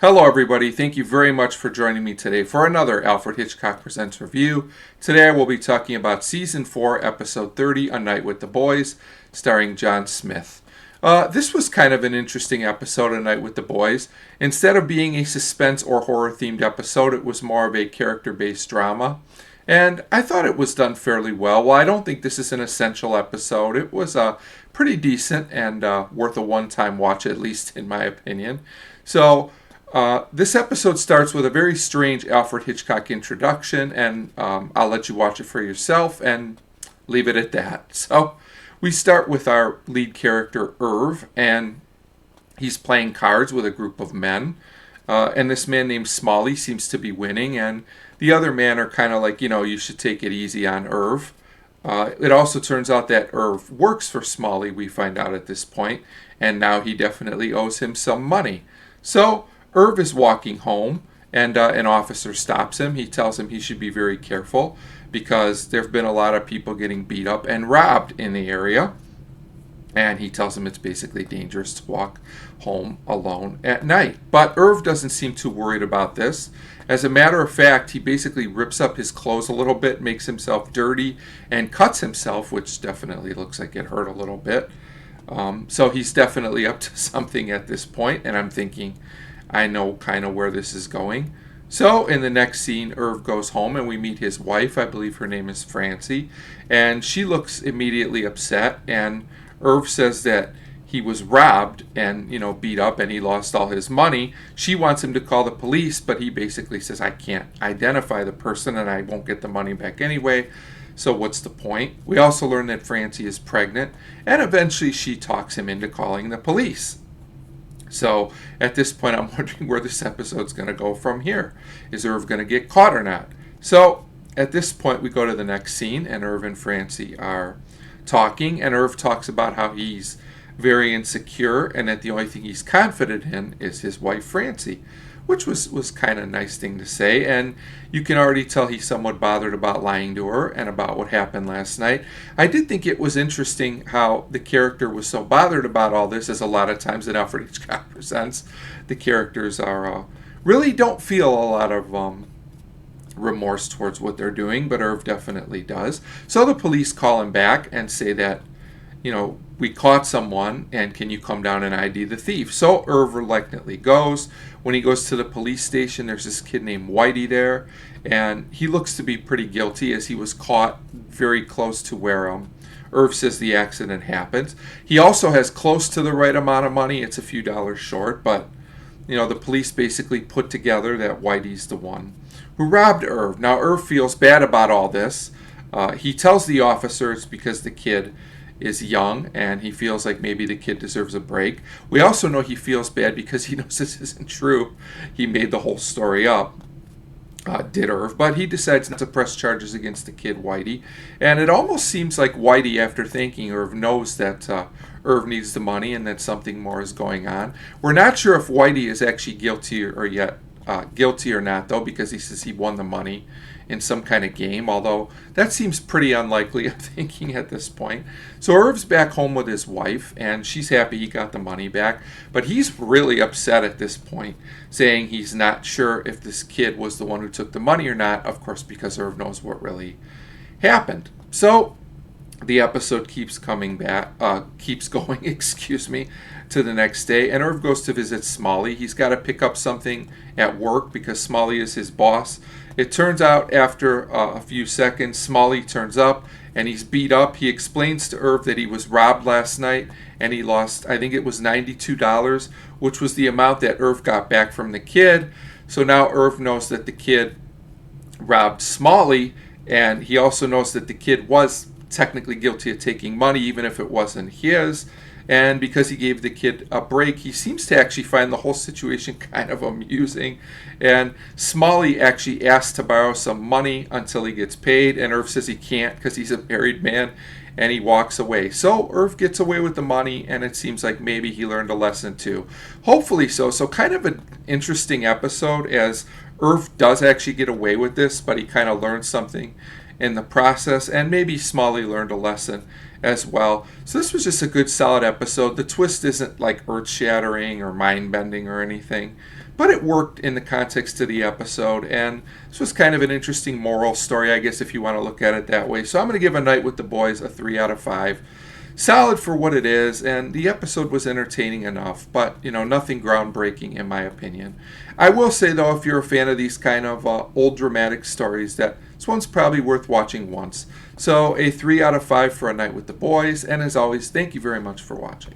Hello, everybody. Thank you very much for joining me today for another Alfred Hitchcock Presents review. Today I will be talking about Season 4, Episode 30, A Night with the Boys, starring John Smith. This was kind of an interesting episode, A Night with the Boys. Instead of being a suspense or horror-themed episode, it was more of a character-based drama. And I thought it was done fairly well. While I don't think this is an essential episode, it was pretty decent and worth a one-time watch, at least in my opinion. This episode starts with a very strange Alfred Hitchcock introduction, and I'll let you watch it for yourself and leave it at that. So we start with our lead character, Irv, and he's playing cards with a group of men. And this man named Smalley seems to be winning, and the other men are kind of like, you should take it easy on Irv. It also turns out that Irv works for Smalley, we find out at this point, and now he definitely owes him some money. So Irv is walking home, and an officer stops him. He tells him he should be very careful because there have been a lot of people getting beat up and robbed in the area. And he tells him it's basically dangerous to walk home alone at night. But Irv doesn't seem too worried about this. As a matter of fact, he basically rips up his clothes a little bit, makes himself dirty, and cuts himself, which definitely looks like it hurt a little bit. So he's definitely up to something at this point, and I'm thinking, I know kind of where this is going. So in the next scene, Irv goes home and we meet his wife. I believe her name is Francie. And she looks immediately upset. And Irv says that he was robbed and, beat up and he lost all his money. She wants him to call the police, but he basically says, I can't identify the person and I won't get the money back anyway. So what's the point? We also learn that Francie is pregnant. And eventually she talks him into calling the police. So at this point, I'm wondering where this episode's going to go from here. Is Irv going to get caught or not? So at this point, we go to the next scene, and Irv and Francie are talking. And Irv talks about how he's very insecure and that the only thing he's confident in is his wife, Francie, which was kind of a nice thing to say. And you can already tell he's somewhat bothered about lying to her and about what happened last night. I did think it was interesting how the character was so bothered about all this, as a lot of times in Alfred Hitchcock Presents, the characters are really don't feel a lot of remorse towards what they're doing, but Irv definitely does. So the police call him back and say that, we caught someone, and can you come down and ID the thief? So Irv reluctantly goes. When he goes to the police station, there's this kid named Whitey there, and he looks to be pretty guilty as he was caught very close to where Irv says the accident happened. He also has close to the right amount of money. It's a few dollars short, but the police basically put together that Whitey's the one who robbed Irv. Now Irv feels bad about all this. He tells the officer it's because the kid is young and he feels like maybe the kid deserves a break. We also know he feels bad because he knows this isn't true. He made the whole story up, did Irv, but he decides not to press charges against the kid Whitey. And it almost seems like Whitey, after thanking Irv, knows that Irv needs the money and that something more is going on. We're not sure if Whitey is actually guilty or not, though, because he says he won the money in some kind of game, although that seems pretty unlikely, I'm thinking, at this point. So Irv's back home with his wife, and she's happy he got the money back, but he's really upset at this point, saying he's not sure if this kid was the one who took the money or not, of course, because Irv knows what really happened. So the episode keeps going, to the next day, and Irv goes to visit Smalley. He's got to pick up something at work because Smalley is his boss. It turns out after a few seconds, Smalley turns up and he's beat up. He explains to Irv that he was robbed last night and he lost, I think it was $92, which was the amount that Irv got back from the kid. So now Irv knows that the kid robbed Smalley, and he also knows that the kid was technically guilty of taking money even if it wasn't his. And because he gave the kid a break, he seems to actually find the whole situation kind of amusing. And Smalley actually asks to borrow some money until he gets paid, and Irv says he can't because he's a married man, and he walks away. So Irv gets away with the money, and it seems like maybe he learned a lesson too. Hopefully so. So kind of an interesting episode, as Irv does actually get away with this, but he kind of learns something in the process, and maybe Smalley learned a lesson as well. So this was just a good, solid episode. The twist isn't like earth-shattering or mind-bending or anything, but it worked in the context of the episode, and this was kind of an interesting moral story, I guess, if you want to look at it that way. So I'm going to give A Night with the Boys a 3 out of 5. Solid for what it is, and the episode was entertaining enough, but nothing groundbreaking in my opinion. I will say though, if you're a fan of these kind of old dramatic stories, that this one's probably worth watching once. So a 3 out of 5 for A Night with the Boys, and as always, thank you very much for watching.